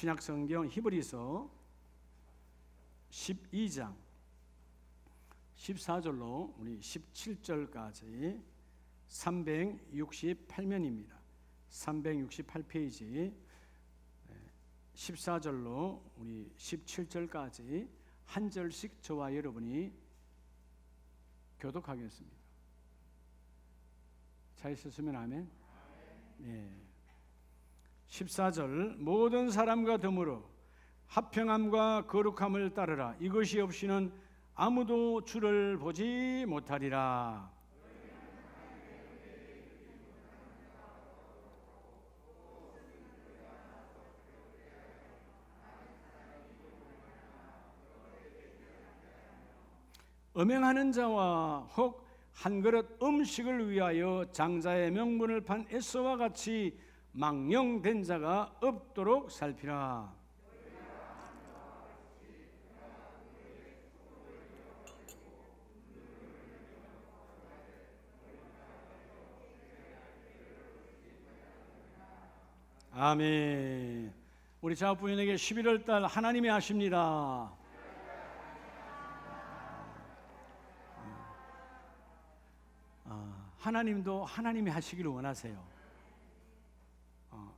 신약성경 히브리서 12장 14절로 우리 17절까지 368면입니다. 368페이지 14절로 우리 17절까지 한 절씩 저와 여러분이 교독하겠습니다. 잘 있었으면 아멘. 네. 14절 모든 사람과 더불어 합평함과 거룩함을 따르라. 이것이 없이는 아무도 주를 보지 못하리라. 음행하는 자와 혹 한 그릇 음식을 위하여 장자의 명분을 판 에서와 같이 망령된 자가 없도록 살피라. 아멘. 우리 자부인에게 11월 달 하나님이 하십니다. 하나님도 하나님이 하시기를 원하세요.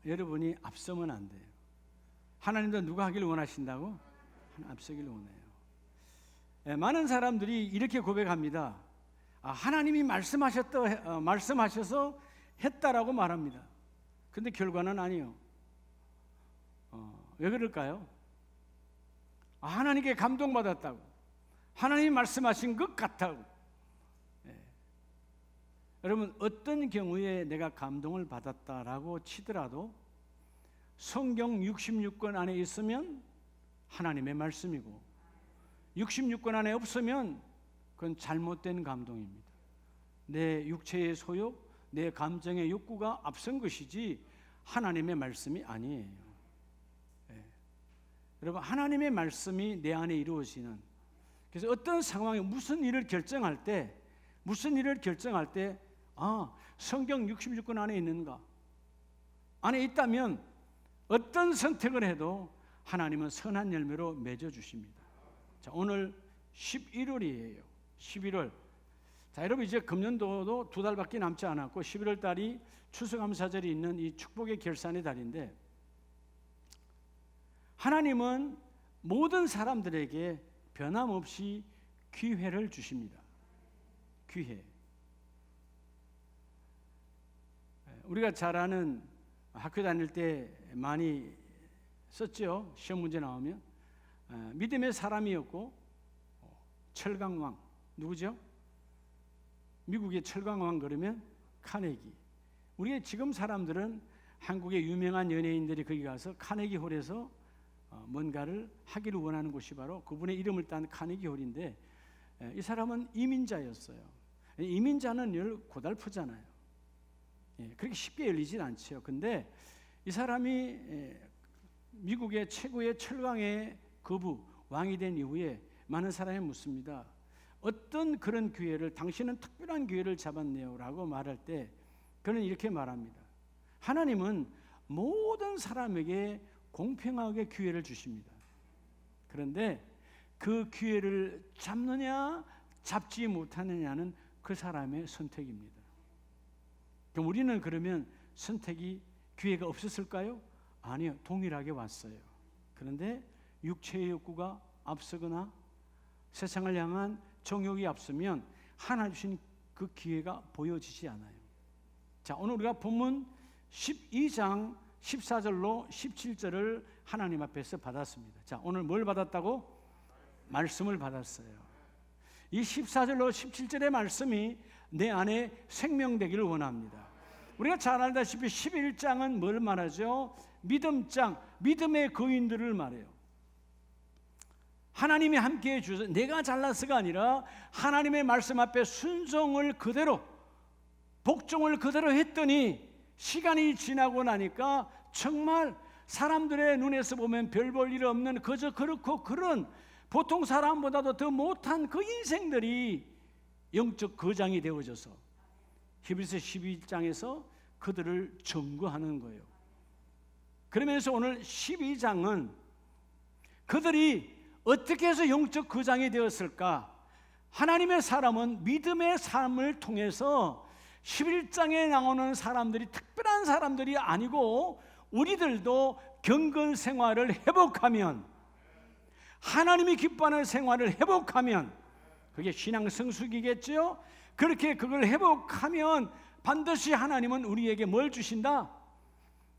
여러분이 앞서면 안 돼요. 하나님도 누가 하기를 원하신다고? 앞서기를 원해요. 많은 사람들이 이렇게 고백합니다. 하나님이 말씀하셔서 했다라고 말합니다. 근데 결과는 아니요. 왜 그럴까요? 하나님께 감동받았다고, 하나님이 말씀하신 것 같다고. 여러분, 어떤 경우에 내가 감동을 받았다라고 치더라도 성경 66권 안에 있으면 하나님의 말씀이고, 66권 안에 없으면 그건 잘못된 감동입니다. 내 육체의 소욕, 내 감정의 욕구가 앞선 것이지 하나님의 말씀이 아니에요. 여러분, 하나님의 말씀이 내 안에 이루어지는, 그래서 어떤 상황에 무슨 일을 결정할 때 성경 66권 안에 있는가? 안에 있다면 어떤 선택을 해도 하나님은 선한 열매로 맺어주십니다. 자, 오늘 11월이에요. 11월. 자, 여러분, 이제 금년도도 2달밖에 남지 않았고 11월 달이 추수감사절이 있는 이 축복의 결산의 달인데, 하나님은 모든 사람들에게 변함없이 기회를 주십니다. 기회. 우리가 잘 아는, 학교 다닐 때 많이 썼죠. 시험 문제 나오면 믿음의 사람이었고 철강왕, 누구죠? 미국의 철강왕 그러면 카네기. 우리의 지금 사람들은 한국의 유명한 연예인들이 거기 가서 카네기 홀에서 뭔가를 하기를 원하는 곳이 바로 그분의 이름을 딴 카네기 홀인데, 이 사람은 이민자였어요. 이민자는 늘 고달프잖아요. 그렇게 쉽게 열리진 않죠. 근데 이 사람이 미국의 최고의 철강의 거부, 왕이 된 이후에 많은 사람이 묻습니다. 어떤 그런 기회를, 당신은 특별한 기회를 잡았네요 라고 말할 때 그는 이렇게 말합니다. 하나님은 모든 사람에게 공평하게 기회를 주십니다. 그런데 그 기회를 잡느냐 잡지 못하느냐는 그 사람의 선택입니다. 그럼 우리는 그러면 기회가 없었을까요? 아니요, 동일하게 왔어요. 그런데 육체의 욕구가 앞서거나 세상을 향한 정욕이 앞서면 하나 주신 그 기회가 보여지지 않아요. 자, 오늘 우리가 본문 12장 14절로 17절을 하나님 앞에서 받았습니다. 자, 오늘 뭘 받았다고? 말씀을 받았어요. 이 14절로 17절의 말씀이 내 안에 생명되기를 원합니다. 우리가 잘 알다시피 11장은 뭘 말하죠? 믿음장, 믿음의 거인들을 말해요. 하나님이 함께해 주셔서 내가 잘나서가 아니라 하나님의 말씀 앞에 순종을 그대로, 복종을 그대로 했더니 시간이 지나고 나니까 정말 사람들의 눈에서 보면 별 볼 일 없는 그저 그렇고 그런 보통 사람보다도 더 못한 그 인생들이 영적 거장이 되어져서 히브리서 12장에서 그들을 점거하는 거예요. 그러면서 오늘 12장은 그들이 어떻게 해서 영적 거장이 되었을까? 하나님의 사람은 믿음의 삶을 통해서 11장에 나오는 사람들이 특별한 사람들이 아니고 우리들도 경건 생활을 회복하면, 하나님이 기뻐하는 생활을 회복하면, 그게 신앙 성숙이겠죠? 그렇게 그걸 회복하면 반드시 하나님은 우리에게 뭘 주신다?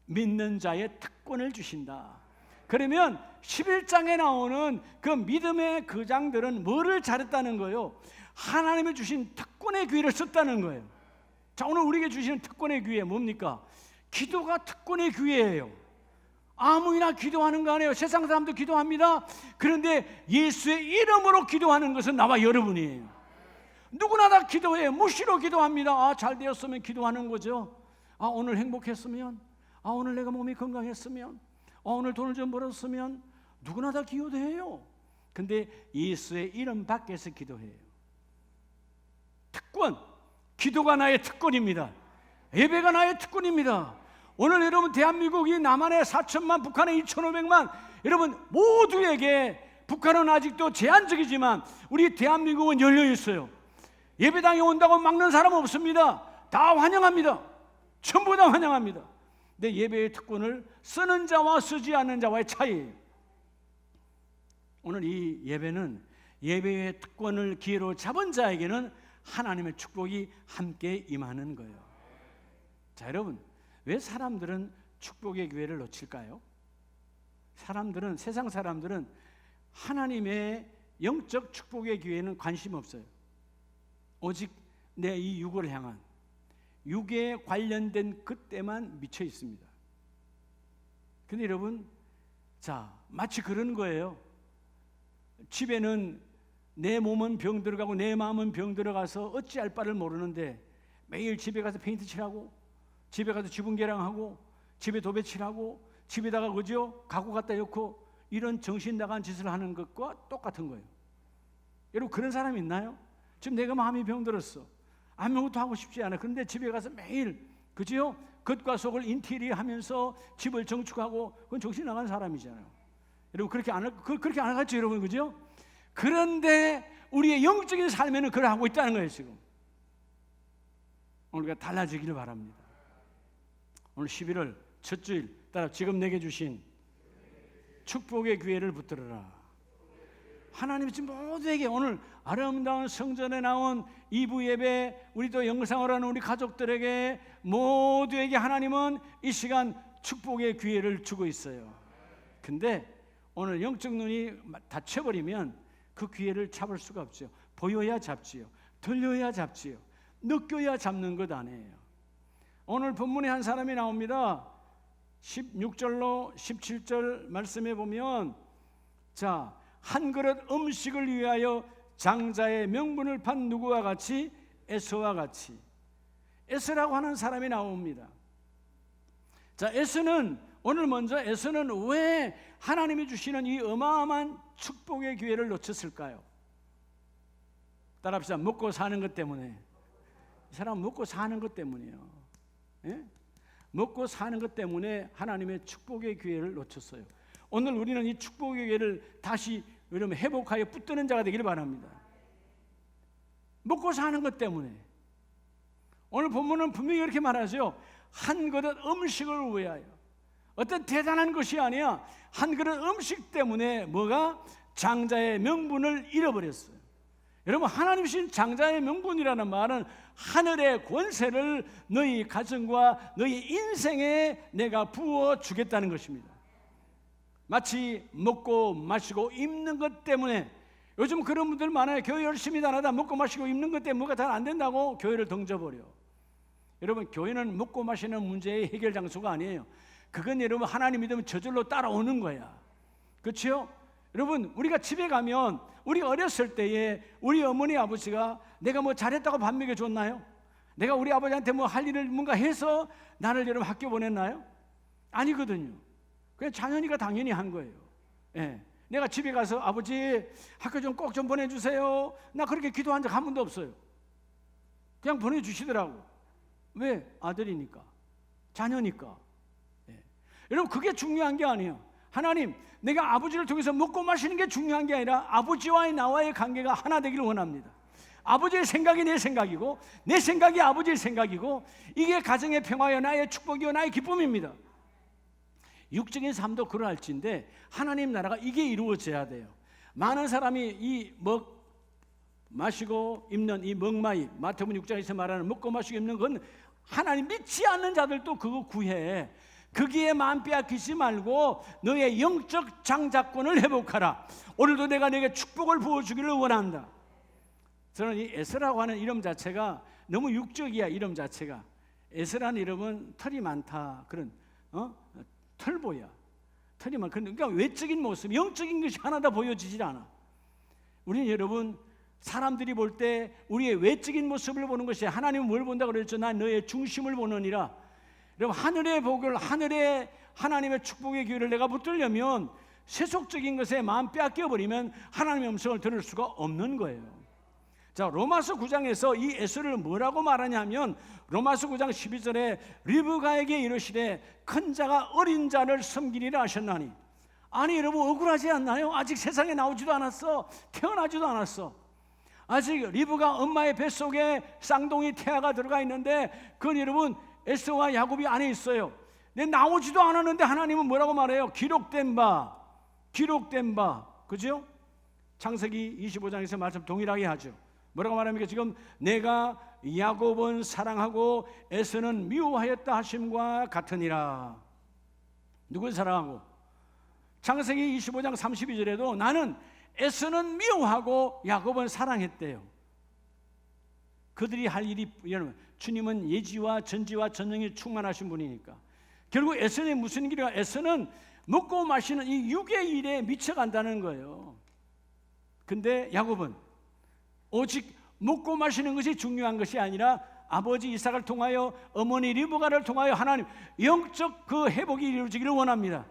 믿는 자의 특권을 주신다. 그러면 11장에 나오는 그 믿음의 거장들은 뭐를 잘했다는 거예요? 하나님이 주신 특권의 기회를 썼다는 거예요. 자, 오늘 우리에게 주시는 특권의 기회 뭡니까? 기도가 특권의 기회예요. 아무나 기도하는 거 아니에요. 세상 사람도 기도합니다. 그런데 예수의 이름으로 기도하는 것은 나와 여러분이에요. 누구나 다 기도해요. 무시로 기도합니다. 아, 잘 되었으면 기도하는 거죠. 아, 오늘 행복했으면, 아, 오늘 내가 몸이 건강했으면, 아, 오늘 돈을 좀 벌었으면, 누구나 다 기도해요. 근데 예수의 이름 밖에서 기도해요. 특권, 기도가 나의 특권입니다. 예배가 나의 특권입니다. 오늘 여러분 대한민국이 남한에 4천만, 북한에 2,500만, 여러분 모두에게, 북한은 아직도 제한적이지만 우리 대한민국은 열려 있어요. 예배당에 온다고 막는 사람 없습니다. 다 환영합니다. 전부 다 환영합니다. 근데 예배의 특권을 쓰는 자와 쓰지 않는 자와의 차이예요. 오늘 이 예배는 예배의 특권을 기회로 잡은 자에게는 하나님의 축복이 함께 임하는 거예요. 자, 여러분, 왜 사람들은 축복의 기회를 놓칠까요? 사람들은, 세상 사람들은 하나님의 영적 축복의 기회에는 관심 없어요. 오직 내 이 육을 향한, 육에 관련된 그때만 미쳐 있습니다. 근데 여러분, 자, 마치 그런 거예요. 집에는 내 몸은 병 들어가고 내 마음은 병 들어가서 어찌할 바를 모르는데 매일 집에 가서 페인트 칠하고, 집에 가서 지붕 개량하고, 집에 도배 칠하고, 집에다가 그죠? 가구 갖다 놓고, 이런 정신 나간 짓을 하는 것과 똑같은 거예요. 여러분, 그런 사람 있나요? 지금 내가 마음이 병들었어. 아무것도 하고 싶지 않아. 그런데 집에 가서 매일, 그죠? 겉과 속을 인테리어 하면서 집을 정축하고, 그건 정신 나간 사람이잖아요. 여러분, 그렇게 안 하겠죠, 여러분, 그죠? 그런데 우리의 영적인 삶에는 그걸 하고 있다는 거예요, 지금. 오늘 우리가 달라지기를 바랍니다. 오늘 11월 첫 주일, 따라 지금 내게 주신 축복의 기회를 붙들어라. 하나님이 지금 모두에게, 오늘 아름다운 성전에 나온 2부 예배, 우리도 영상으로 하는 우리 가족들에게 모두에게 하나님은 이 시간 축복의 기회를 주고 있어요. 근데 오늘 영적 눈이 닫혀버리면 그 기회를 잡을 수가 없죠. 보여야 잡지요. 들려야 잡지요. 느껴야 잡는 것 아니에요. 오늘 본문에 한 사람이 나옵니다. 16절로 17절 말씀해 보면, 자, 한 그릇 음식을 위하여 장자의 명분을 판 누구와 같이? 에서와 같이. 에서라고 하는 사람이 나옵니다. 자, 에서는, 오늘 먼저 에서는 왜 하나님이 주시는 이 어마어마한 축복의 기회를 놓쳤을까요? 따라합시다. 먹고 사는 것 때문에. 이 사람은 먹고 사는 것 때문이에요. 예? 먹고 사는 것 때문에 하나님의 축복의 기회를 놓쳤어요. 오늘 우리는 이 축복의 기회를 다시 여러분 회복하여 붙드는 자가 되기를 바랍니다. 먹고 사는 것 때문에. 오늘 본문은 분명히 이렇게 말하죠. 한 그릇 음식을 위하여. 어떤 대단한 것이 아니야. 한 그릇 음식 때문에 뭐가? 장자의 명분을 잃어버렸어요. 여러분, 하나님 주신 장자의 명분이라는 말은 하늘의 권세를 너희 가정과 너희 인생에 내가 부어 주겠다는 것입니다. 마치 먹고 마시고 입는 것 때문에, 요즘 그런 분들 많아요. 교회 열심히 다니다 먹고 마시고 입는 것 때문에 뭐가 잘 안 된다고 교회를 던져버려. 여러분, 교회는 먹고 마시는 문제의 해결 장소가 아니에요. 그건 여러분 하나님 믿으면 저절로 따라오는 거야. 그렇죠? 여러분, 우리가 집에 가면 우리 어렸을 때에 우리 어머니 아버지가 내가 뭐 잘했다고 밥 먹여줬나요? 내가 우리 아버지한테 뭐 할 일을 뭔가 해서 나를 여러분 학교 보냈나요? 아니거든요. 그냥 자녀니까 당연히 한 거예요. 예. 내가 집에 가서 아버지 학교 좀 꼭 좀 보내주세요. 나 그렇게 기도한 적 한 번도 없어요. 그냥 보내주시더라고. 왜? 아들이니까, 자녀니까. 예. 여러분, 그게 중요한 게 아니에요. 하나님, 내가 아버지를 통해서 먹고 마시는 게 중요한 게 아니라 아버지와의 나와의 관계가 하나 되기를 원합니다. 아버지의 생각이 내 생각이고 내 생각이 아버지의 생각이고, 이게 가정의 평화여 나의 축복이여 나의 기쁨입니다. 육적인 삶도 그러할진데 하나님 나라가 이게 이루어져야 돼요. 많은 사람이 이 마시고 입는 이 먹마이, 마태복음 6장에서 말하는 먹고 마시고 입는 건 하나님 믿지 않는 자들도 그거 구해. 거기에 마음 빼앗기지 말고 너의 영적 장자권을 회복하라. 오늘도 내가 내게 축복을 부어주기를 원한다. 저는 이 에스라고 하는 이름 자체가 너무 육적이야. 이름 자체가 에스라는 이름은 털이 많다, 그런 털보야. 털이 많. 그러니까 외적인 모습, 영적인 것이 하나도 보여지질 않아. 우리는 여러분, 사람들이 볼 때 우리의 외적인 모습을 보는 것이, 하나님은 뭘 본다고 그랬죠? 난 너의 중심을 보느니라. 여러분, 하늘의 복을, 하늘의 하나님의 축복의 기회를 내가 붙들려면 세속적인 것에 마음 빼앗겨 버리면 하나님의 음성을 들을 수가 없는 거예요. 자, 로마서 9장에서 이 에스를 뭐라고 말하냐면, 로마서 9장 12절에 리브가에게 이르시되 큰 자가 어린 자를 섬기리라 하셨나니. 아니 여러분, 억울하지 않나요? 아직 세상에 나오지도 않았어. 태어나지도 않았어. 아직 리브가 엄마의 뱃속에 쌍둥이 태아가 들어가 있는데, 그건 여러분 에스와 야곱이 안에 있어요. 근데 나오지도 않았는데 하나님은 뭐라고 말해요? 기록된 바, 그죠? 창세기 25장에서 말씀 동일하게 하죠. 뭐라고 말합니까? 지금 내가 야곱은 사랑하고 에서는 미워하였다 하심과 같으니라. 누굴 사랑하고? 창세기 25장 32절에도 나는 에서는 미워하고 야곱은 사랑했대요. 그들이 할 일이, 여러분, 주님은 예지와 전지와 전능이 충만하신 분이니까. 결국 에서는 무슨 길이야? 에서는 먹고 마시는 이 육의 일에 미쳐간다는 거예요. 근데 야곱은 오직 먹고 마시는 것이 중요한 것이 아니라 아버지 이삭을 통하여 어머니 리브가를 통하여 하나님 영적 그 회복이 이루어지기를 원합니다.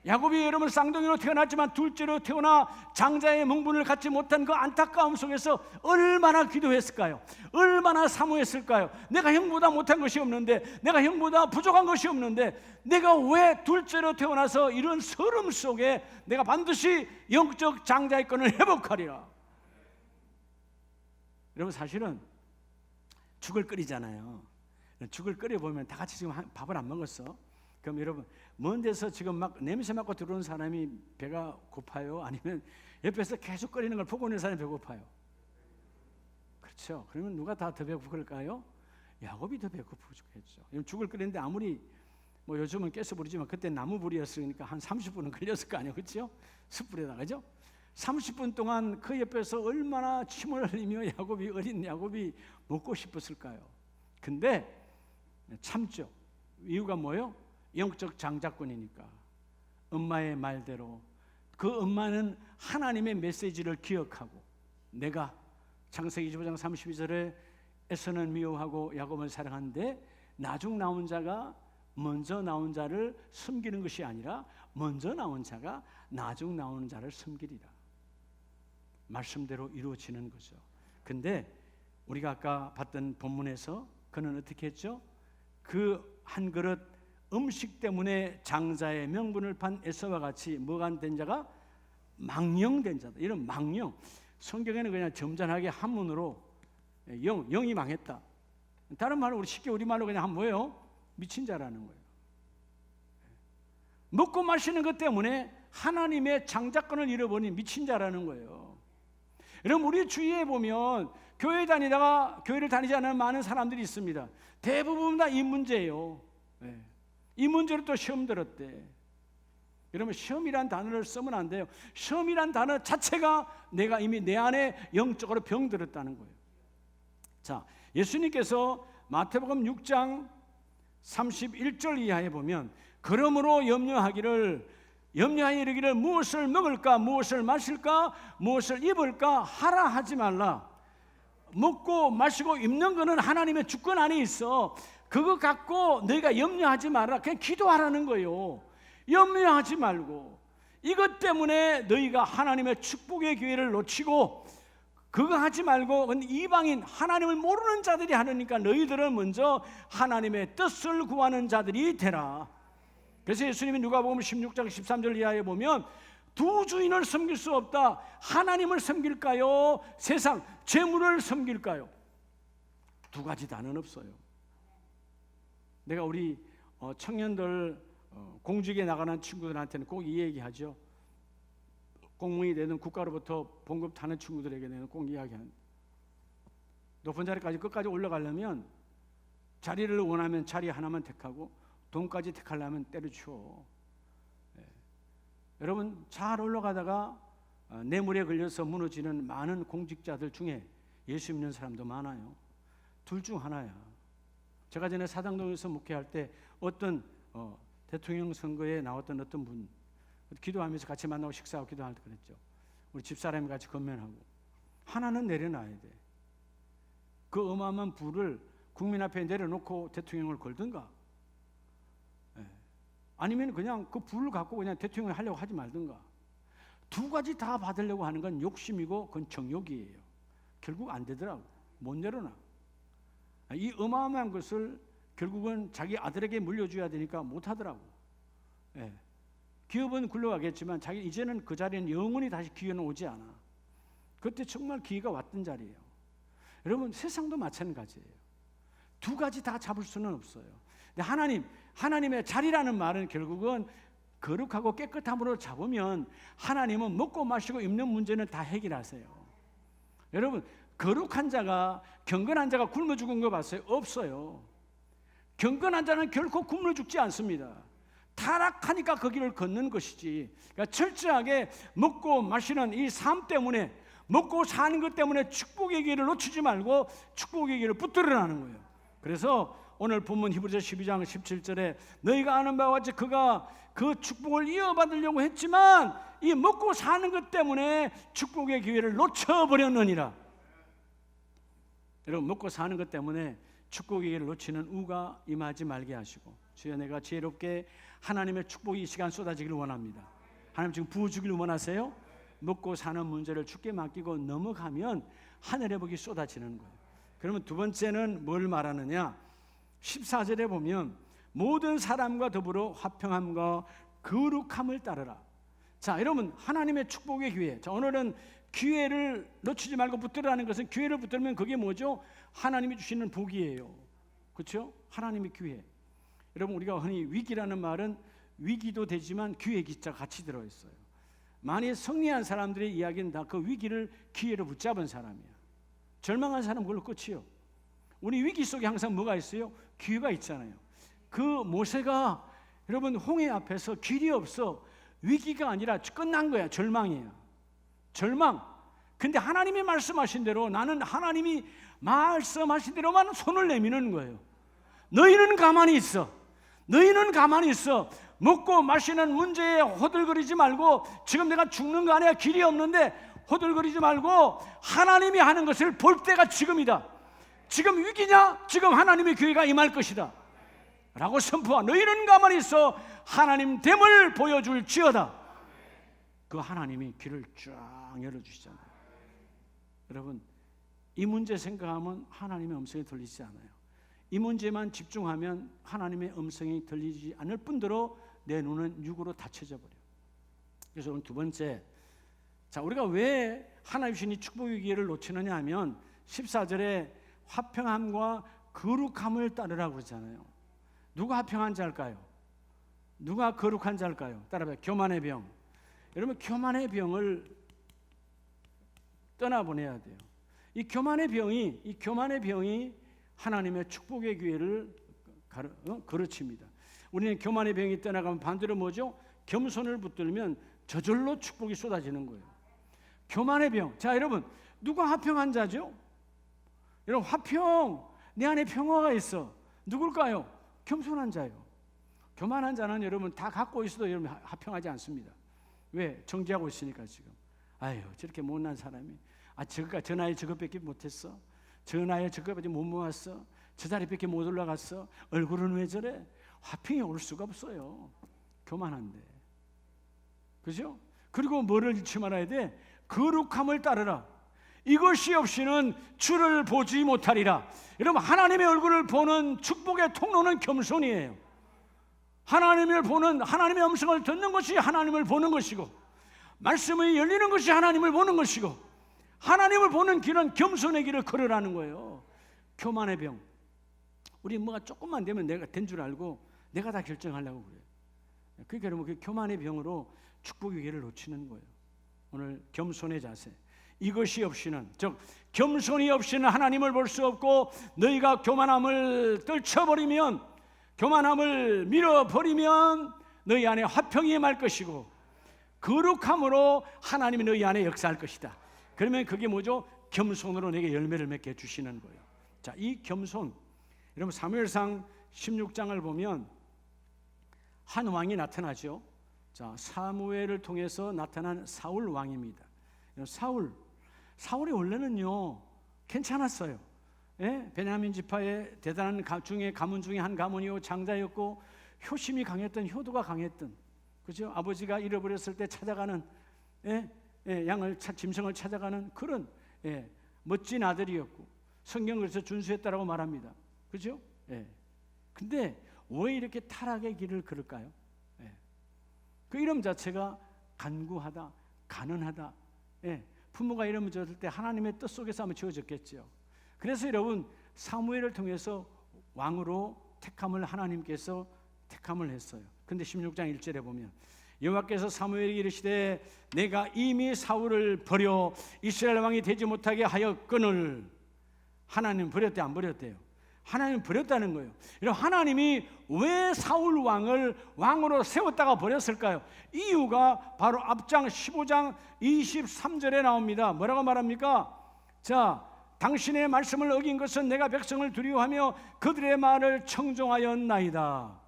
야곱이 여러분 쌍둥이로 태어났지만 둘째로 태어나 장자의 명분을 갖지 못한 그 안타까움 속에서 얼마나 기도했을까요? 얼마나 사모했을까요? 내가 형보다 못한 것이 없는데, 내가 형보다 부족한 것이 없는데 내가 왜 둘째로 태어나서 이런 서름 속에 내가 반드시 영적 장자의 권을 회복하리라. 여러분, 사실은 죽을 끓이잖아요. 죽을 끓여보면 다 같이 지금 밥을 안 먹었어. 그럼 여러분, 먼 데서 지금 막 냄새 맡고 들어오는 사람이 배가 고파요? 아니면 옆에서 계속 끓이는 걸 보고 있는 사람이 배고파요? 그렇죠. 그러면 누가 더 배고플까요? 야곱이 더 배고프겠죠. 죽을 끓이는데 아무리 뭐 요즘은 가스불이지만 그때 나무불이었으니까 한 30분은 걸렸을 거 아니에요, 그렇죠? 숯불에다가, 그죠? 30분 동안 그 옆에서 얼마나 침을 흘리며 어린 야곱이 먹고 싶었을까요? 근데 참죠. 이유가 뭐예요? 영적 장자권이니까. 엄마의 말대로 그 엄마는 하나님의 메시지를 기억하고, 내가 창세기 25장 32절에 에서는 미워하고 야곱은 사랑하는데 나중 나온 자가 먼저 나온 자를 섬기는 것이 아니라 먼저 나온 자가 나중 나오는 자를 섬기리라. 말씀대로 이루어지는 거죠. 근데 우리가 아까 봤던 본문에서 그는 어떻게 했죠? 그 한 그릇 음식 때문에 장자의 명분을 판 에서와 같이 뭐가 된 자가 망령된 자다. 이런 망령, 성경에는 그냥 점잖하게 한문으로 영이 망했다. 다른 말로 우리 쉽게 우리말로 그냥 하면 뭐예요? 미친 자라는 거예요. 먹고 마시는 것 때문에 하나님의 장자권을 잃어버린 미친 자라는 거예요. 여러분, 우리 주위에 보면 교회를 다니지 않는 많은 사람들이 있습니다. 대부분 다 이 문제예요. 이 문제로 또 시험 들었대. 여러분, 시험이란 단어를 쓰면 안 돼요. 시험이란 단어 자체가 내가 이미 내 안에 영적으로 병들었다는 거예요. 자, 예수님께서 마태복음 6장 31절 이하에 보면, 그러므로 염려하여 이르기를 무엇을 먹을까, 무엇을 마실까, 무엇을 입을까 하라 하지 말라. 먹고 마시고 입는 거는 하나님의 주권 안에 있어. 그거 갖고 너희가 염려하지 말라. 그냥 기도하라는 거예요. 염려하지 말고. 이것 때문에 너희가 하나님의 축복의 기회를 놓치고, 그거 하지 말고 이방인 하나님을 모르는 자들이 하려니까 너희들은 먼저 하나님의 뜻을 구하는 자들이 되라. 그래서 예수님이 누가복음 16장 13절 이하에 보면 두 주인을 섬길 수 없다. 하나님을 섬길까요? 세상 재물을 섬길까요? 두 가지 다는 없어요. 내가 우리 청년들 공직에 나가는 친구들한테는 꼭 이 얘기하죠. 공무원이 되든 국가로부터 봉급 타는 친구들에게는 꼭 이야기합니다. 높은 자리까지 끝까지 올라가려면 자리를 원하면 자리 하나만 택하고 돈까지 택하려면 때려치워. 여러분 잘 올라가다가 뇌물에 걸려서 무너지는 많은 공직자들 중에 예수 믿는 사람도 많아요. 둘 중 하나야. 제가 전에 사당동에서 목회할 때 어떤 대통령 선거에 나왔던 어떤 분 기도하면서 같이 만나고 식사하고 기도할 때 그랬죠. 우리 집사람이 같이 건면하고 하나는 내려놔야 돼. 그 어마어마한 부를 국민 앞에 내려놓고 대통령을 걸든가, 아니면 그냥 그 부를 갖고 그냥 대통령을 하려고 하지 말든가. 두 가지 다 받으려고 하는 건 욕심이고 그건 정욕이에요. 결국 안 되더라고. 못 내려놔. 이 어마어마한 것을 결국은 자기 아들에게 물려줘야 되니까 못 하더라고. 기업은 굴러가겠지만 자기 이제는 그 자리는 영원히 다시 기회는 오지 않아. 그때 정말 기회가 왔던 자리예요. 여러분 세상도 마찬가지예요. 두 가지 다 잡을 수는 없어요. 근데 하나님의 자리라는 말은 결국은 거룩하고 깨끗함으로 잡으면 하나님은 먹고 마시고 입는 문제는 다 해결하세요. 여러분 거룩한 자가 경건한 자가 굶어 죽은 거 봤어요? 없어요. 경건한 자는 결코 굶어 죽지 않습니다. 타락하니까 그 길을 걷는 것이지. 그러니까 철저하게 먹고 마시는 이 삶 때문에, 먹고 사는 것 때문에 축복의 길을 놓치지 말고 축복의 길을 붙들어라는 거예요. 그래서 오늘 본문 히브리서 12장 17절에 너희가 아는 바와 같이 그가 그 축복을 이어받으려고 했지만 이 먹고 사는 것 때문에 축복의 기회를 놓쳐버렸느니라. 여러분 먹고 사는 것 때문에 축복의 기회를 놓치는 우가 임하지 말게 하시고, 주여 내가 지혜롭게 하나님의 축복이 이 시간 쏟아지기를 원합니다. 하나님 지금 부어주기를 원하세요? 먹고 사는 문제를 주께 맡기고 넘어가면 하늘의 복이 쏟아지는 거예요. 그러면 두 번째는 뭘 말하느냐? 14절에 보면 모든 사람과 더불어 화평함과 거룩함을 따르라. 자, 여러분 하나님의 축복의 기회. 자, 오늘은 기회를 놓치지 말고 붙들으라는 것은, 기회를 붙들면 그게 뭐죠? 하나님이 주시는 복이에요. 그렇죠? 하나님의 기회. 여러분 우리가 흔히 위기라는 말은 위기도 되지만 기회 기자 같이 들어있어요. 많이 승리한 사람들의 이야기는 다 그 위기를 기회로 붙잡은 사람이야. 절망한 사람은 그걸로 끝이요. 우리 위기 속에 항상 뭐가 있어요? 기회가 있잖아요. 그 모세가 여러분 홍해 앞에서 길이 없어. 위기가 아니라 끝난 거야. 절망이야. 절망. 근데 하나님이 말씀하신 대로, 나는 하나님이 말씀하신 대로만 손을 내미는 거예요. 너희는 가만히 있어. 너희는 가만히 있어. 먹고 마시는 문제에 호들거리지 말고, 지금 내가 죽는 거 아니야, 길이 없는데 호들거리지 말고 하나님이 하는 것을 볼 때가 지금이다. 지금 위기냐? 지금 하나님의 기회가 임할 것이다 라고 선포하. 너희는 가만히 있어. 하나님 됨을 보여줄지어다. 그 하나님이 길을 쫙 열어주시잖아요. 여러분 이 문제 생각하면 하나님의 음성이 들리지 않아요. 이 문제만 집중하면 하나님의 음성이 들리지 않을 뿐더러 내 눈은 육으로 닫혀져 버려요. 그래서 오늘 두 번째, 자, 우리가 왜 하나님 주신 이 축복의 기회를 놓치느냐 하면 14절에 화평함과 거룩함을 따르라고 그러잖아요. 누가 화평한 자일까요? 누가 거룩한 자일까요? 따라봐요. 교만의 병. 여러분 교만의 병을 떠나보내야 돼요. 이 교만의 병이 하나님의 축복의 기회를 가르칩니다. 우리는 교만의 병이 떠나가면 반대로 뭐죠? 겸손을 붙들면 저절로 축복이 쏟아지는 거예요. 교만의 병. 자, 여러분 누가 화평한 자죠? 여러분 화평, 내 안에 평화가 있어. 누굴까요? 겸손한 자요. 교만한 자는 여러분 다 갖고 있어도 여러분 화평하지 않습니다. 왜? 정지하고 있으니까 지금. 아유, 저렇게 못난 사람이, 저 나이에 저것밖에 못했어. 저 나이에 저것밖에 못 모았어. 저 자리밖에 못 올라갔어. 얼굴은 왜 저래? 화평이 올 수가 없어요. 교만한데. 그죠? 그리고 뭐를 잃지 말아야 돼? 거룩함을 따르라. 이것이 없이는 주를 보지 못하리라. 여러분 하나님의 얼굴을 보는 축복의 통로는 겸손이에요. 하나님을 보는, 하나님의 음성을 듣는 것이 하나님을 보는 것이고, 말씀이 열리는 것이 하나님을 보는 것이고, 하나님을 보는 길은 겸손의 길을 걸으라는 거예요. 교만의 병. 우리 뭐가 조금만 되면 내가 된 줄 알고 내가 다 결정하려고 그래요. 그러니까 여러분, 그 교만의 병으로 축복의 길을 놓치는 거예요. 오늘 겸손의 자세, 이것이 없이는, 즉 겸손이 없이는 하나님을 볼 수 없고, 너희가 교만함을 떨쳐버리면, 교만함을 밀어버리면 너희 안에 화평이 임할 것이고 거룩함으로 하나님이 너희 안에 역사할 것이다. 그러면 그게 뭐죠? 겸손으로 내게 열매를 맺게 해주시는 거예요. 자, 이 겸손, 여러분 사무엘상 16장을 보면 한 왕이 나타나죠. 자, 사무엘을 통해서 나타난 사울 왕입니다. 사울이 원래는요 괜찮았어요. 예? 베냐민 지파의 대단한 가문 중에 한 가문이요, 장자였고 효심이 강했던, 효도가 강했던, 그죠? 아버지가 잃어버렸을 때 찾아가는, 짐승을 찾아가는 그런 멋진 아들이었고 성경을 그래서 준수했다라고 말합니다. 그죠? 근데 왜 이렇게 타락의 길을 걸을까요? 그 이름 자체가 간구하다, 가난하다. 부모가 이름을 지었을 때 하나님의 뜻 속에서 아마 지어졌겠죠. 그래서 여러분, 사무엘을 통해서 왕으로 택함을 하나님께서 택함을 했어요. 근데 16장 1절에 보면 여호와께서 사무엘에게 이르시되 내가 이미 사울을 버려 이스라엘 왕이 되지 못하게 하였거늘. 하나님 버렸대, 안 버렸대요? 하나님 버렸다는 거예요. 하나님이 왜 사울 왕을 왕으로 세웠다가 버렸을까요? 이유가 바로 앞장 15장 23절에 나옵니다. 뭐라고 말합니까? 자, 당신의 말씀을 어긴 것은 내가 백성을 두려워하며 그들의 말을 청종하였나이다.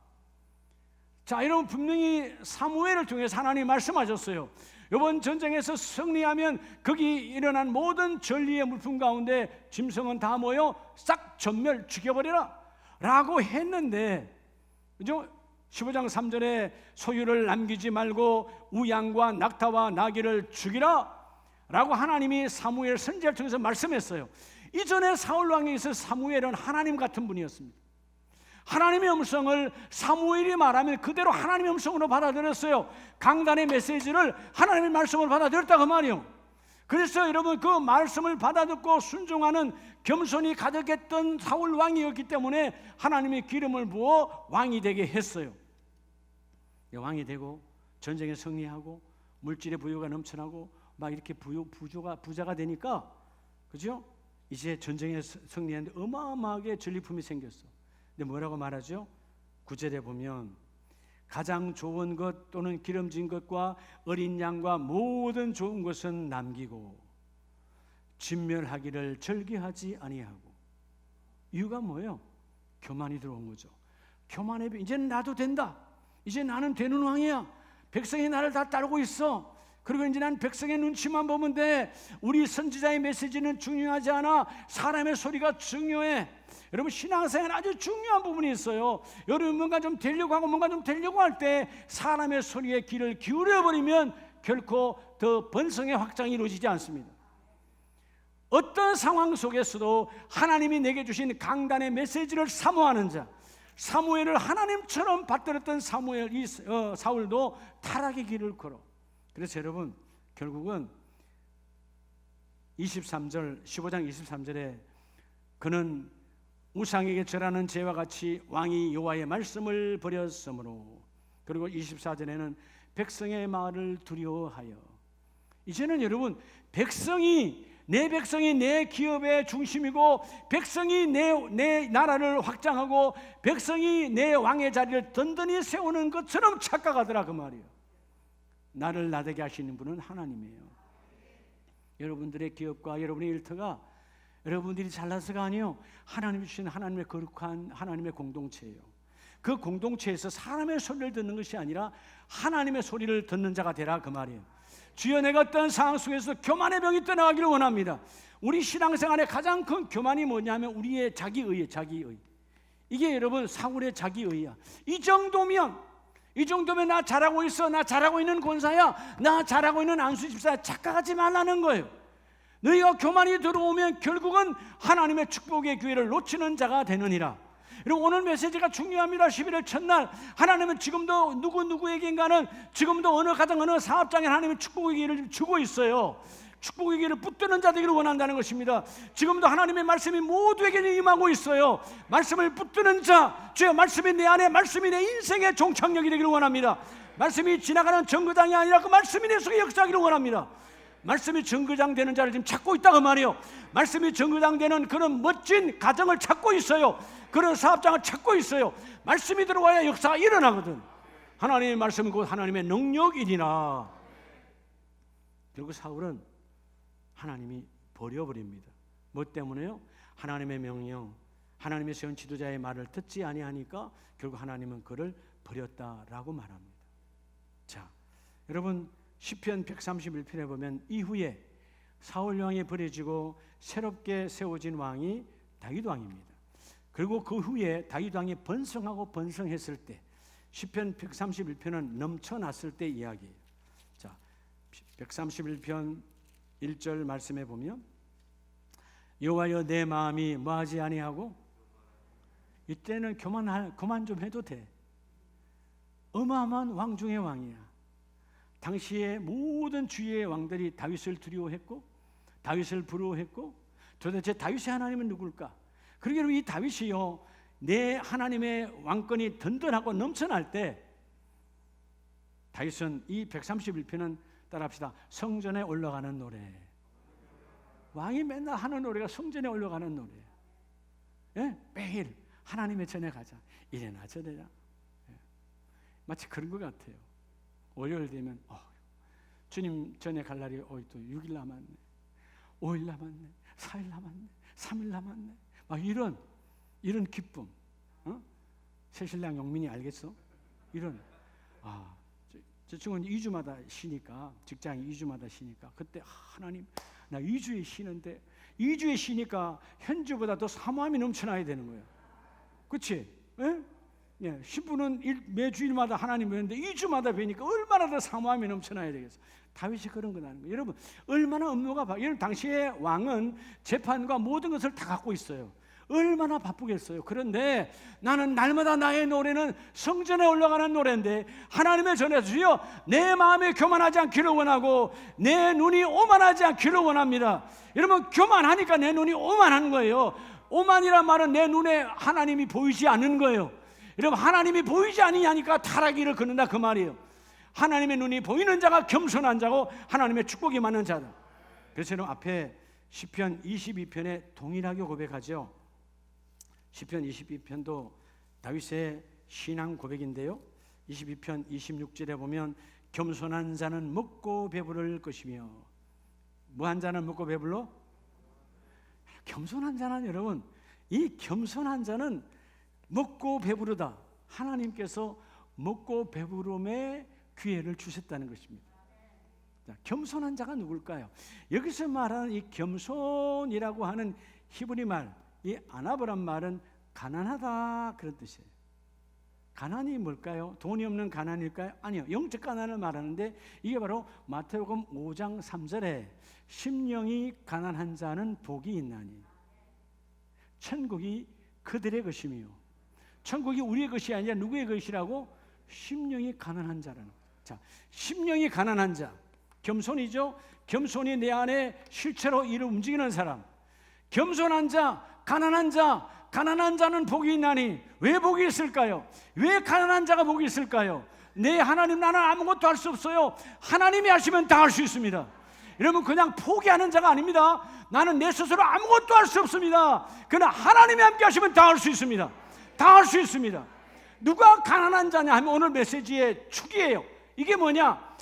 자, 여러분, 분명히 사무엘을 통해서 하나님이 말씀하셨어요. 이번 전쟁에서 승리하면 거기 일어난 모든 전리의 물품 가운데 짐승은 다 모여 싹 전멸 죽여버려라 라고 했는데, 그죠? 15장 3절에 소유를 남기지 말고 우양과 낙타와 나귀를 죽이라 라고 하나님이 사무엘 선지자를 통해서 말씀했어요. 이전에 사울 왕에 있어서 사무엘은 하나님 같은 분이었습니다. 하나님의 음성을 사무엘이 말하면 그대로 하나님의 음성으로 받아들였어요. 강단의 메시지를 하나님의 말씀을 받아들였다 그 말이에요. 그래서 여러분, 그 말씀을 받아듣고 순종하는 겸손이 가득했던 사울 왕이었기 때문에 하나님의 기름을 부어 왕이 되게 했어요. 왕이 되고 전쟁에 승리하고 물질의 부유가 넘쳐나고 막 이렇게 부자가 되니까, 그죠? 이제 전쟁에 승리했는데 어마어마하게 전리품이 생겼어. 근데 뭐라고 말하죠? 9절에 보면 가장 좋은 것 또는 기름진 것과 어린 양과 모든 좋은 것은 남기고 진멸하기를 절개하지 아니하고. 이유가 뭐예요? 교만이 들어온 거죠. 교만의 병. 이제는 나도 된다. 이제 나는 되는 왕이야. 백성이 나를 다 따르고 있어. 그리고 이제 난 백성의 눈치만 보면 돼. 우리 선지자의 메시지는 중요하지 않아. 사람의 소리가 중요해. 여러분, 신앙생활 아주 중요한 부분이 있어요. 여러분, 뭔가 좀 되려고 하고 뭔가 좀 되려고 할 때 사람의 소리에 귀를 기울여버리면 결코 더 번성의 확장이 이루어지지 않습니다. 어떤 상황 속에서도 하나님이 내게 주신 강단의 메시지를 사모하는 자, 사무엘을 하나님처럼 받들었던 사울도 타락의 길을 걸어. 그래서 여러분, 결국은 15장 23절에 그는 우상에게 절하는 죄와 같이 왕이 여호와의 말씀을 버렸으므로, 그리고 24절에는 백성의 말을 두려워하여. 이제는 여러분, 내 백성이 내 기업의 중심이고, 백성이 내 나라를 확장하고, 백성이 내 왕의 자리를 든든히 세우는 것처럼 착각하더라 그 말이에요. 나를 나되게 하시는 분은 하나님이에요. 여러분들의 기업과 여러분의 일터가 여러분들이 잘나서가 아니요, 하나님이 주신 하나님의 거룩한 하나님의 공동체예요. 그 공동체에서 사람의 소리를 듣는 것이 아니라 하나님의 소리를 듣는 자가 되라 그 말이에요. 주여, 내가 어떤 상황 속에서 교만의 병이 떠나가기를 원합니다. 우리 신앙생활의 가장 큰 교만이 뭐냐면 우리의 자기의. 이게 여러분 사울의 자기의야. 이 정도면 나 잘하고 있어, 나 잘하고 있는 권사야, 나 잘하고 있는 안수 집사야, 착각하지 말라는 거예요. 너희가 교만이 들어오면 결국은 하나님의 축복의 기회를 놓치는 자가 되느니라. 여러분, 오늘 메시지가 중요합니다. 11월 첫날 하나님은 지금도 누구에게인가는 지금도 어느 가정 어느 사업장에 하나님은 축복의 기회를 주고 있어요. 축복의 기회를 붙드는 자들을 원한다는 것입니다. 지금도 하나님의 말씀이 모두에게 임하고 있어요. 말씀을 붙드는 자, 주여 말씀이 내 안에, 말씀이 내 인생의 종착역이 되기를 원합니다. 말씀이 지나가는 정거장이 아니라 그 말씀이 내 속에 역사하기를 원합니다. 말씀이 정거장 되는 자를 지금 찾고 있다고 말이에요. 말씀이 정거장 되는 그런 멋진 가정을 찾고 있어요. 그런 사업장을 찾고 있어요. 말씀이 들어와야 역사가 일어나거든. 하나님의 말씀은 곧 하나님의 능력이니라. 결국 사울은 하나님이 버려버립니다. 뭐 때문에요? 하나님의 명령, 하나님의 세운 지도자의 말을 듣지 아니하니까 결국 하나님은 그를 버렸다라고 말합니다. 자, 여러분, 시편 131편에 보면 이후에 사울 왕이 버려지고 새롭게 세워진 왕이 다윗 왕입니다. 그리고 그 후에 다윗 왕이 번성하고 번성했을 때, 시편 131편은 넘쳐났을 때 이야기예요. 자, 131편 1절 말씀에 보면 여호와여 내 마음이 뭐하지 아니하고, 이때는 그만 좀 해도 돼. 어마어마한 왕 중의 왕이야. 당시에 모든 주위의 왕들이 다윗을 두려워했고 다윗을 부러워했고, 도대체 다윗의 하나님은 누굴까? 그러기로 이 다윗이요, 내 하나님의 왕권이 든든하고 넘쳐날 때 다윗은 이 131편은 따라합시다. 성전에 올라가는 노래. 왕이 맨날 하는 노래가 성전에 올라가는 노래. 예? 매일 하나님의 전에 가자. 이래나 저래나. 예. 마치 그런 것 같아요. 월요일 되면 주님 전에 갈 날이 또 6일 남았네, 5일 남았네, 4일 남았네, 3일 남았네. 막 이런 기쁨. 새신랑 영민이 알겠어? 이런. 저 친구는 2주마다 쉬니까, 직장이 2주마다 쉬니까, 그때 하나님 나 2주에 쉬는데 2주에 쉬니까 현주보다 더 사모함이 넘쳐나야 되는 거예요. 그렇지? 예, 10분은 매주일마다 하나님 뵈는데 2주마다 뵈니까 얼마나 더 사모함이 넘쳐나야 되겠어. 다윗이 그런 거라는 거예요. 여러분, 얼마나 업무가 여러분, 당시에 왕은 재판과 모든 것을 다 갖고 있어요. 얼마나 바쁘겠어요. 그런데 나는 날마다 나의 노래는 성전에 올라가는 노래인데, 하나님의 전에 주여 내 마음에 교만하지 않기를 원하고 내 눈이 오만하지 않기를 원합니다. 여러분, 교만하니까 내 눈이 오만한 거예요. 오만이란 말은 내 눈에 하나님이 보이지 않는 거예요. 여러분, 하나님이 보이지 않으니까 타락기를 걷는다 그 말이에요. 하나님의 눈이 보이는 자가 겸손한 자고 하나님의 축복이 많은 자다. 그래서 여러분, 앞에 시편 22편에 동일하게 고백하죠. 시편 22편도 다윗의 신앙 고백인데요, 22편 26절에 보면 겸손한 자는 먹고 배부를 것이며, 뭐한 자는 먹고 배불러? 겸손한 자는, 여러분, 이 겸손한 자는 먹고 배부르다. 하나님께서 먹고 배부름의 기회를 주셨다는 것입니다. 자, 겸손한 자가 누굴까요? 여기서 말하는 이 겸손이라고 하는 히브리 말, 이 아나브란 말은 가난하다 그런 뜻이에요. 가난이 뭘까요? 돈이 없는 가난일까요? 아니요, 영적 가난을 말하는데, 이게 바로 마태복음 5장 3절에 심령이 가난한 자는 복이 있나니 천국이 그들의 것이며, 천국이 우리의 것이 아니라 누구의 것이라고? 심령이 가난한 자라는 거예요. 자, 심령이 가난한 자, 겸손이죠. 겸손이 내 안에 실체로 일을 움직이는 사람. 겸손한 자, 가난한 자, 가난한 자는 복이 있나니. 왜 복이 있을까요? 왜 가난한 자가 복이 있을까요? 내 하나님, 나는 아무것도 할 수 없어요. 하나님이 하시면 다 할 수 있습니다. 여러분, 그냥 포기하는 자가 아닙니다. 나는 내 스스로 아무것도 할 수 없습니다. 그러나 하나님이 함께 하시면 다 할 수 있습니다. 다 할 수 있습니다. 누가 가난한 자냐 하면 오늘 메시지의 축이에요. 이게 뭐냐?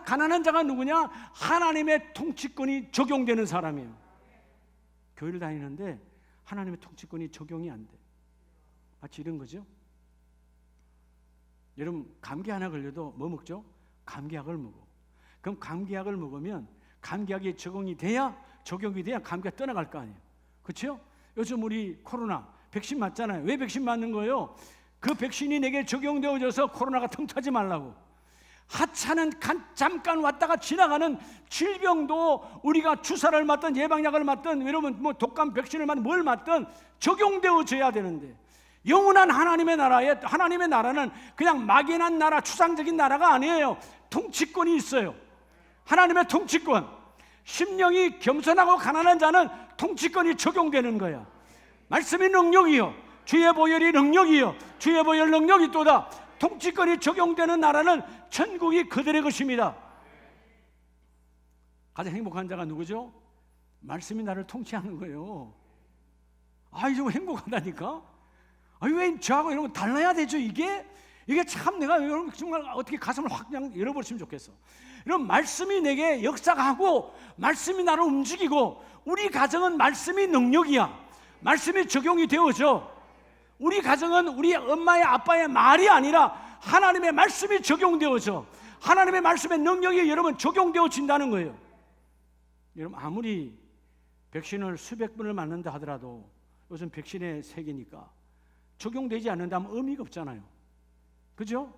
가난한 자가 누구냐? 하나님의 통치권이 적용되는 사람이에요. 교회를 다니는데 하나님의 통치권이 적용이 안 돼. 마치 이런 거죠. 여러분, 감기 하나 걸려도 뭐 먹죠? 감기약을 먹어. 그럼 감기약을 먹으면 감기약이 적용이 돼야 감기가 떠나갈 거 아니에요. 그렇죠? 요즘 우리 코로나 백신 맞잖아요. 왜 백신 맞는 거예요? 그 백신이 내게 적용되어져서 코로나가 텅타지 말라고. 하찮은 잠깐 왔다가 지나가는 질병도 우리가 주사를 맞든 예방약을 맞든, 여러분 뭐 독감 백신을 맞든 뭘 맞든 적용되어져야 되는데, 영원한 하나님의 나라는 그냥 막연한 나라, 추상적인 나라가 아니에요. 통치권이 있어요. 하나님의 통치권. 심령이 겸손하고 가난한 자는 통치권이 적용되는 거야. 말씀이 능력이요, 주의 보혈이 능력이요, 주의 보혈 능력이 또다. 통치권이 적용되는 나라는 천국이 그들의 것입니다. 가장 행복한 자가 누구죠? 말씀이 나를 통치하는 거예요. 이거 행복하다니까. 왜 저하고 이런 거 달라야 되죠? 이게 참 내가 정말 어떻게 가슴을 확 그냥 열어버렸으면 좋겠어. 이런 말씀이 내게 역사하고 말씀이 나를 움직이고, 우리 가정은 말씀이 능력이야. 말씀이 적용이 되어져. 우리 가정은 우리 엄마의 아빠의 말이 아니라 하나님의 말씀이 적용되어져. 하나님의 말씀의 능력이 여러분 적용되어진다는 거예요. 여러분, 아무리 백신을 수백 번을 맞는다 하더라도 요즘 백신의 세계니까 적용되지 않는다면 의미가 없잖아요. 그죠?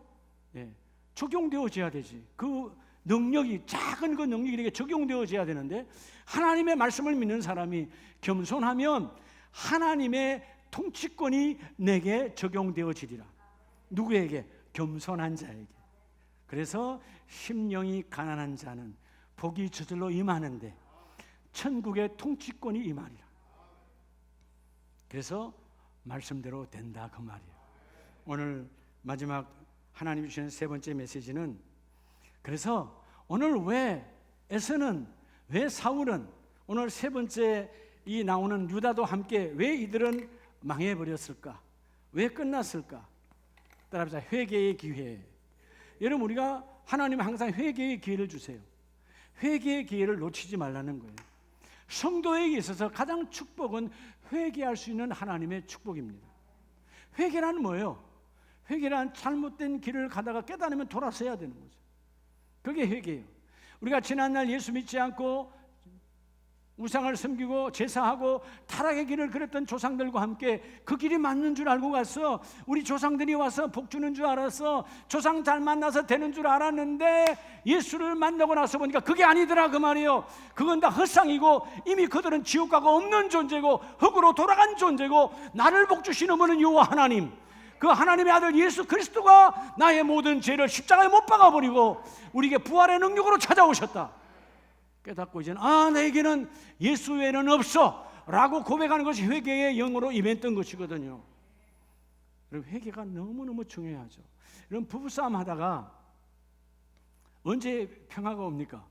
예. 적용되어져야 되지. 그 능력이, 작은 그 능력이 이렇게 적용되어져야 되는데, 하나님의 말씀을 믿는 사람이 겸손하면 하나님의 통치권이 내게 적용되어지리라. 누구에게? 겸손한 자에게. 그래서 심령이 가난한 자는 복이 저절로 임하는데 천국의 통치권이 임하리라. 그래서 말씀대로 된다, 그 말이에요. 오늘 마지막 하나님 주시는 세 번째 메시지는, 그래서 오늘 왜 에서는, 왜 사울은, 오늘 세 번째 이 나오는 유다도 함께 왜 이들은 망해버렸을까? 왜 끝났을까? 따라합시다. 회개의 기회. 여러분, 우리가 하나님은 항상 회개의 기회를 주세요. 회개의 기회를 놓치지 말라는 거예요. 성도에게 있어서 가장 축복은 회개할 수 있는 하나님의 축복입니다. 회개란 뭐예요? 회개란 잘못된 길을 가다가 깨달으면 돌아서야 되는 거죠. 그게 회개예요. 우리가 지난날 예수 믿지 않고 우상을 섬기고 제사하고 타락의 길을 걸었던 조상들과 함께 그 길이 맞는 줄 알고 가서 우리 조상들이 와서 복 주는 줄 알았어. 조상 잘 만나서 되는 줄 알았는데 예수를 만나고 나서 보니까 그게 아니더라, 그 말이에요. 그건 다 헛상이고 이미 그들은 지옥가가 없는 존재고 흙으로 돌아간 존재고, 나를 복 주시는 분은 여호와 하나님, 그 하나님의 아들 예수 그리스도가 나의 모든 죄를 십자가에 못 박아버리고 우리에게 부활의 능력으로 찾아오셨다. 깨닫고 이제는 나에게는 예수 외에는 없어 라고 고백하는 것이 회개의 영으로 임했던 것이거든요. 여러분, 회개가 너무너무 중요하죠. 여러분, 부부싸움 하다가 언제 평화가 옵니까?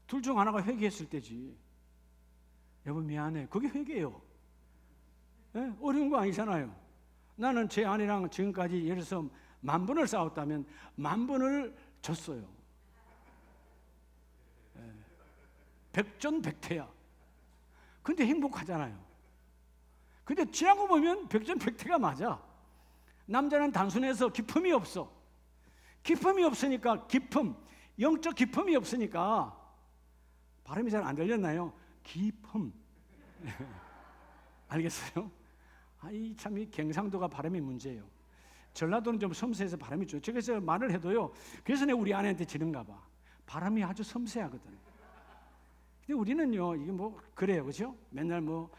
둘 중 하나가 회개했을 때지. 여보 미안해, 그게 회개예요. 네? 어려운 거 아니잖아요. 나는 제 아내랑 지금까지 예를 들어서 10,000번을 싸웠다면 10,000번을 졌어요. 백전백태야. 근데 행복하잖아요. 근데 지나고 보면 백전백태가 맞아. 남자는 단순해서 기품이 없어. 기품이 없으니까 영적 기품이 없으니까 발음이 잘 안 들렸나요? 기품. 알겠어요? 참 이 경상도가 발음이 문제예요. 전라도는 좀 섬세해서 발음이 좋아요. 그래서 말을 해도요, 그래서 내가 우리 아내한테 지는가 봐. 발음이 아주 섬세하거든. 근데 우리는요, 이게 뭐 그래요, 그렇죠? 맨날 뭐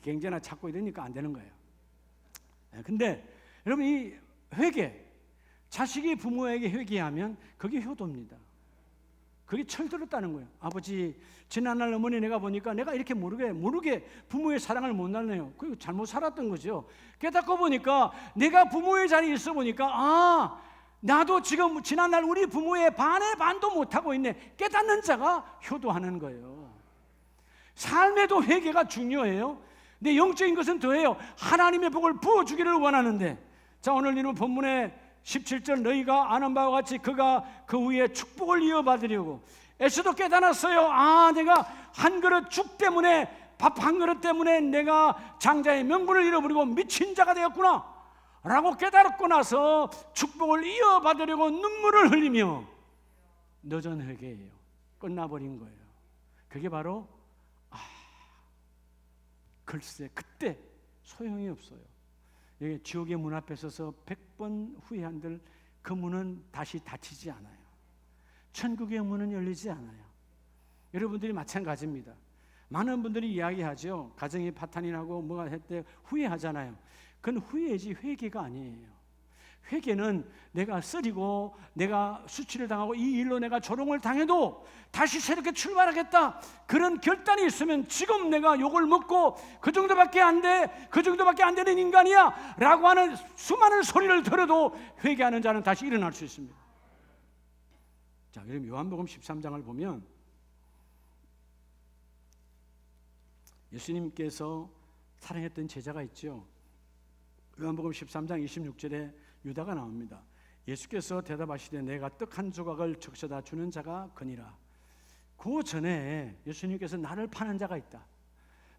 경제나 찾고 이러니까 안 되는 거예요. 근데 여러분, 이 회개, 자식이 부모에게 회개하면 그게 효도입니다. 그게 철들었다는 거예요. 아버지, 지난날 어머니 내가 보니까 내가 이렇게 모르게 부모의 사랑을 못 나누네요. 그리고 잘못 살았던 거죠. 깨닫고 보니까 내가 부모의 자리에 있어 보니까 나도 지금 지난날 우리 부모의 반의 반도 못하고 있네. 깨닫는 자가 효도하는 거예요. 삶에도 회개가 중요해요. 근데 영적인 것은 더해요. 하나님의 복을 부어주기를 원하는데, 자, 오늘 이런 본문에 17절, 너희가 아는 바와 같이 그가 그 위에 축복을 이어받으려고. 에서도 깨달았어요. 내가 한 그릇 죽 때문에, 밥 한 그릇 때문에 내가 장자의 명분을 잃어버리고 미친 자가 되었구나 라고 깨달았고 나서 축복을 이어받으려고 눈물을 흘리며 늦은 회개예요. 끝나버린 거예요. 그게 바로 글쎄, 그때 소용이 없어요. 여기 지옥의 문 앞에 서서 100번 후회한들 그 문은 다시 닫히지 않아요. 천국의 문은 열리지 않아요. 여러분들이 마찬가지입니다. 많은 분들이 이야기하죠. 가정이 파탄이 나고 뭐가 했대 후회하잖아요. 그건 후회지 회개가 아니에요. 회개는 내가 쓰리고 내가 수치를 당하고 이 일로 내가 조롱을 당해도 다시 새롭게 출발하겠다, 그런 결단이 있으면 지금 내가 욕을 먹고 그 정도밖에 안 돼, 그 정도밖에 안 되는 인간이야 라고 하는 수많은 소리를 들어도 회개하는 자는 다시 일어날 수 있습니다. 자, 그럼 요한복음 13장을 보면 예수님께서 사랑했던 제자가 있죠. 요한복음 13장 26절에 유다가 나옵니다. 예수께서 대답하시되 내가 떡 한 조각을 적셔다 주는 자가 거니라. 그 전에 예수님께서 나를 파는 자가 있다,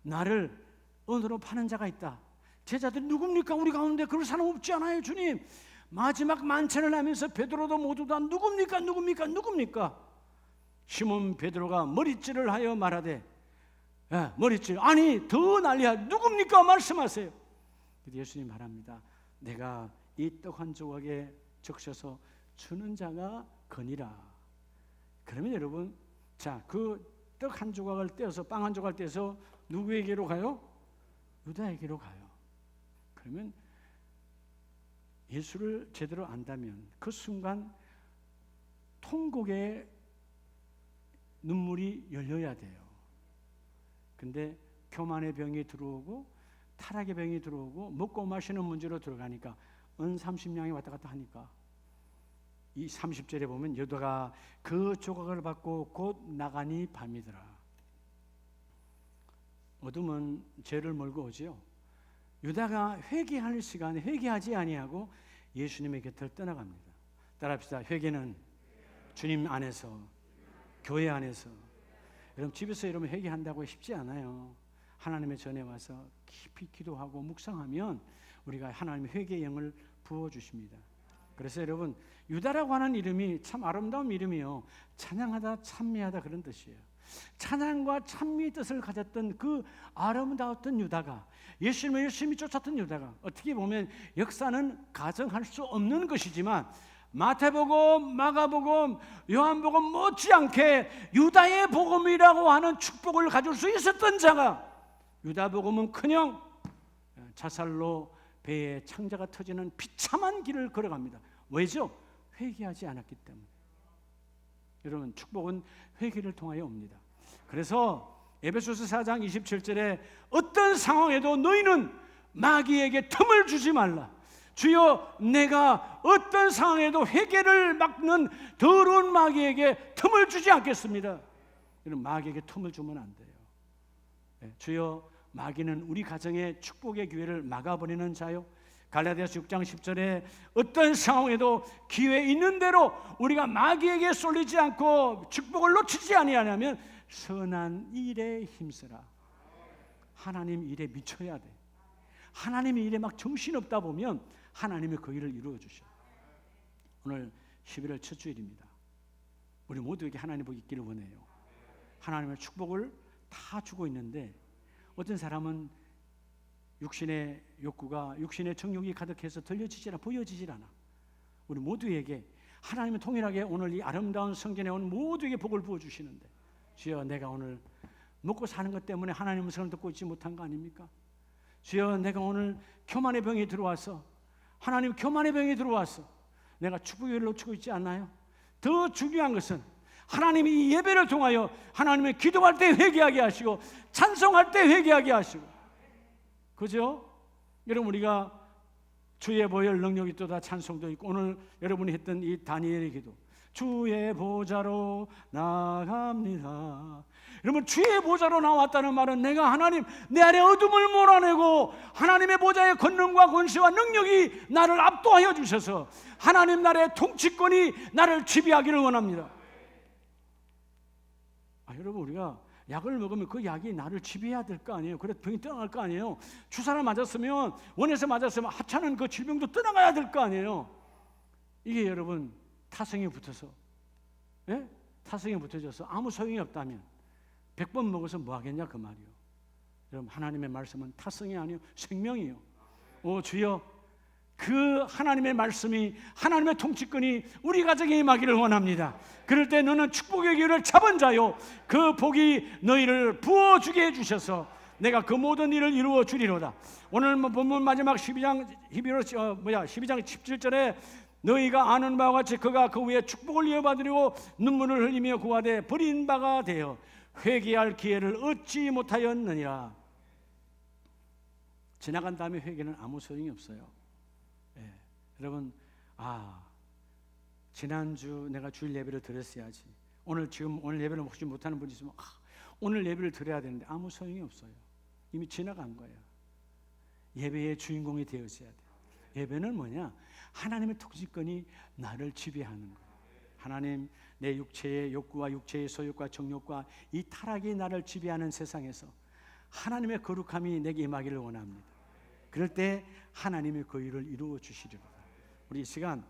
나를 은으로 파는 자가 있다. 제자들 누굽니까? 우리 가운데 그럴 사람 없지 않아요 주님? 마지막 만찬을 하면서 베드로도 모두 다 누굽니까? 시몬 베드로가 머리질을 하여 말하되, 머리질, 아니 더 난리야, 누굽니까? 말씀하세요. 예수님 말합니다. 내가 이 떡 한 조각에 적셔서 주는 자가 거니라. 그러면 여러분, 자, 그 떡 한 조각을 떼어서, 빵 한 조각을 떼어서 누구에게로 가요? 유다에게로 가요. 그러면 예수를 제대로 안다면 그 순간 통곡의 눈물이 열려야 돼요. 근데 교만의 병이 들어오고 타락의 병이 들어오고 먹고 마시는 문제로 들어가니까 은 30냥이 왔다 갔다 하니까 이 30절에 보면 유다가 그 조각을 받고 곧 나가니 밤이더라. 어둠은 죄를 몰고 오지요. 유다가 회개할 시간에 회개하지 아니하고 예수님의 곁을 떠나갑니다. 따라합시다. 회개는 주님 안에서, 교회 안에서. 여러분 집에서 여러분 회개한다고 쉽지 않아요. 하나님의 전에 와서 깊이 기도하고 묵상하면 우리가 하나님의 회개의 영을 부어주십니다. 그래서 여러분, 유다라고 하는 이름이 참 아름다운 이름이요, 찬양하다 찬미하다 그런 뜻이에요. 찬양과 찬미의 뜻을 가졌던 그 아름다웠던 유다가, 예수님을 열심히 쫓았던 유다가, 어떻게 보면 역사는 가정할 수 없는 것이지만 마태복음, 마가복음, 요한복음 못지않게 유다의 복음이라고 하는 축복을 가질 수 있었던 자가, 유다복음은커녕 자살로 배에 창자가 터지는 비참한 길을 걸어갑니다. 왜죠? 회개하지 않았기 때문에. 여러분, 축복은 회개를 통하여 옵니다. 그래서 에베소서 4장 27절에 어떤 상황에도 너희는 마귀에게 틈을 주지 말라. 주여, 내가 어떤 상황에도 회개를 막는 더러운 마귀에게 틈을 주지 않겠습니다. 여러분, 마귀에게 틈을 주면 안 돼요. 주여, 마귀는 우리 가정의 축복의 기회를 막아버리는 자요. 갈라디아서 6장 10절에 어떤 상황에도 기회 있는 대로 우리가 마귀에게 쏠리지 않고 축복을 놓치지 아니하냐면 선한 일에 힘쓰라. 하나님 일에 미쳐야 돼. 하나님의 일에 막 정신없다 보면 하나님이 그 일을 이루어 주셔. 오늘 11월 첫 주일입니다. 우리 모두에게 하나님 복 있기를 원해요. 하나님의 축복을 다 주고 있는데 어떤 사람은 육신의 욕구가, 육신의 정욕이 가득해서 들려지질 않아, 보여지질 않아. 우리 모두에게 하나님은 통일하게 오늘 이 아름다운 성전에 온 모두에게 복을 부어주시는데, 주여, 내가 오늘 먹고 사는 것 때문에 하나님의 음성을 듣고 있지 못한 거 아닙니까? 주여, 내가 오늘 교만의 병이 들어와서, 하나님 교만의 병이 들어와서 내가 축복을 놓치고 있지 않나요? 더 중요한 것은 하나님이 이 예배를 통하여 하나님의 기도할 때 회개하게 하시고 찬송할 때 회개하게 하시고, 그죠? 여러분, 우리가 주의 보혈 능력이 또다 찬송도 있고, 오늘 여러분이 했던 이 다니엘의 기도, 주의 보좌로 나갑니다. 여러분, 주의 보좌로 나왔다는 말은 내가 하나님 내 안에 어둠을 몰아내고 하나님의 보좌의 권능과 권세와 능력이 나를 압도하여 주셔서 하나님 나라의 통치권이 나를 지배하기를 원합니다. 여러분, 우리가 약을 먹으면 그 약이 나를 지배해야 될 거 아니에요. 그래서 병이 떠나갈 거 아니에요. 주사를 맞았으면, 원에서 맞았으면 하찮은 그 질병도 떠나가야 될 거 아니에요. 이게 여러분 타성에 붙어서, 타성에 붙어져서 아무 소용이 없다면 100번 먹어서 뭐 하겠냐 그 말이요. 여러분, 하나님의 말씀은 타성이 아니요 생명이요. 오 주여, 그 하나님의 말씀이, 하나님의 통치권이 우리 가정에 임하기를 원합니다. 그럴 때 너는 축복의 기회를 잡은 자요, 그 복이 너희를 부어주게 해주셔서 내가 그 모든 일을 이루어 주리로다. 오늘 본문 마지막 12장 17절에 너희가 아는 바와 같이 그가 그 위에 축복을 이어받으려고 눈물을 흘리며 구하되 버린 바가 되어 회개할 기회를 얻지 못하였느니라. 지나간 다음에 회개는 아무 소용이 없어요. 여러분, 지난주 내가 주일 예배를 드렸어야지. 오늘 예배를 혹시 못하는 분이 있으면 오늘 예배를 드려야 되는데 아무 소용이 없어요. 이미 지나간 거예요. 예배의 주인공이 되어져야 돼요. 예배는 뭐냐? 하나님의 통치권이 나를 지배하는 거예요. 하나님, 내 육체의 욕구와 육체의 소욕과 정욕과 이 타락이 나를 지배하는 세상에서 하나님의 거룩함이 내게 임하기를 원합니다. 그럴 때 하나님의 그 일을 이루어 주시리로다. 우리 이 시간